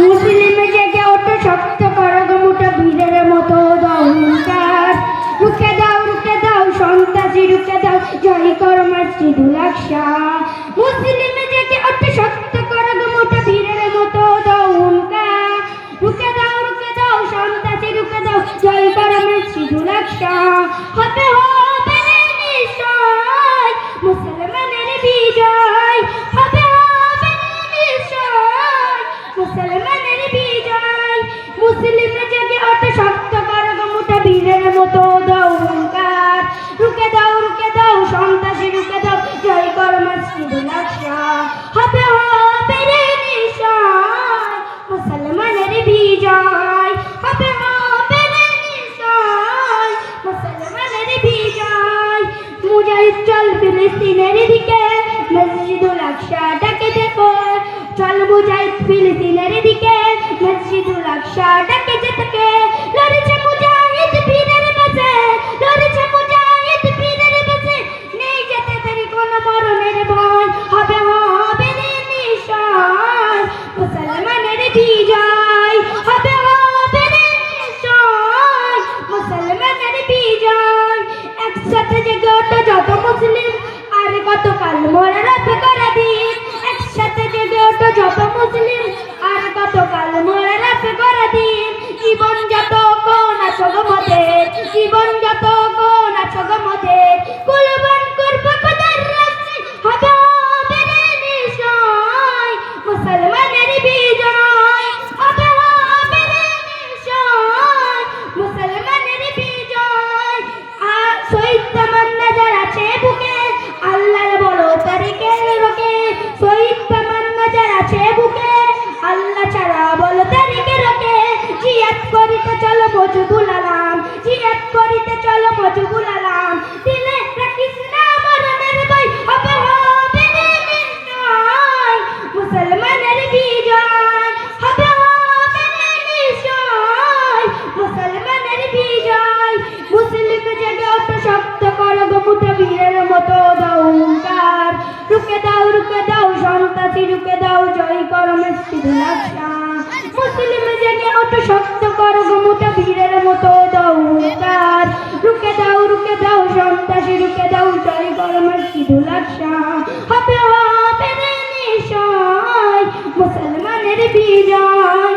মুসলিম জেগে ওঠো শক্ত করো গো মুঠো বীরের মতো দাও হুঙ্কার রুখে দাও সন্ত্রাসী রুখে দাও জয় করো মসজিদুল আকসা মুসলিম জেগে ওঠো শক্ত করো গো মুঠো বীরের মতো দাও হুঙ্কার রুখে দাও সন্ত্রাসী রুখে দাও জয় করো মসজিদুল আকসা হবে হবে নিশ্চয় মুসলমানের বিজয় হবে হবে নিশ্চয় মুসলমানের বিজয় মুসলিম জেগে ওঠো শক্ত করো গো মুঠো বীরের মতো দাও হুঙ্কার রুখে দাও সন্ত্রাসী রুখে দাও জয় করো মসজিদুল আকসা হবে হবে নিশ্চয় মুসলমানের বিজয় হবে হবে নিশ্চয় মুসলমানের বিজয় মুজাহিদ চল ফিলিস্তিনের দিকে মসজিদুল আকসা ডাকে দেখো চল মুজাহিদ ফিলিস্তিনের দিকে মসজিদুল আকসা ডাকে যেতে লড়েছে মুজাহিদ বীরের বেশে লড়েছে মুজাহিদ বীরের বেশে নেই যেতে দেরি কোনো মরণের ভয় হবে হবে নিশ্চয় মুসলমানের বিজয় হবে হবে নিশ্চয় মুসলমানের বিজয় একসাথে জেগে ওঠো যত মুসলিম আর কতকাল মোরা রফে করে দিন একসাথে জেগে ওঠো যত মুসলিম আর কতকাল মোরা রফে করে দিন জীবন যত কোন আছো গো মোদের জীবন যত কোন আছো গো মোদের কুরবান করব খোদার রাস্তায় হবে হবে নিশ্চয় মুসলমানের বিজয় হবে হবে নিশ্চয় মুসলমানের বিজয় আর শহীদ তামান্না যারা আছে বুকে আল্লাহর বড় তারিখের রোকে শহীদ তামান্না যারা আছে বুকে আল্লাহ ছাড়া বড় তারিখের রোকে জিয়াদ করিতে চলো মজবুল আলাম জিয়াদ করিতে চলো মজবুল আলাম দিলে রাখিস না মরণের ভয় হবে হবে নিশ্চয় মুসলমানের বিজয় হবে হবে নিশ্চয় মুসলমানের বিজয় মুসলিম জেগে ওঠো শক্ত করো গো মুঠো বীরের মতো দাও হুঙ্কার রুখে দাও সন্ত্রাসী রুখে দাও জয় করো মসজিদুল আকসা মুসলিম জেগে ওঠো শক্ত করো গো মুঠো বীরের মতো দাও হুঙ্কার রুখে দাও সন্ত্রাসী রুখে দাও জয় করো মসজিদুল আকসা হবে হবে নিশ্চয় মুসলমানের বিজয়।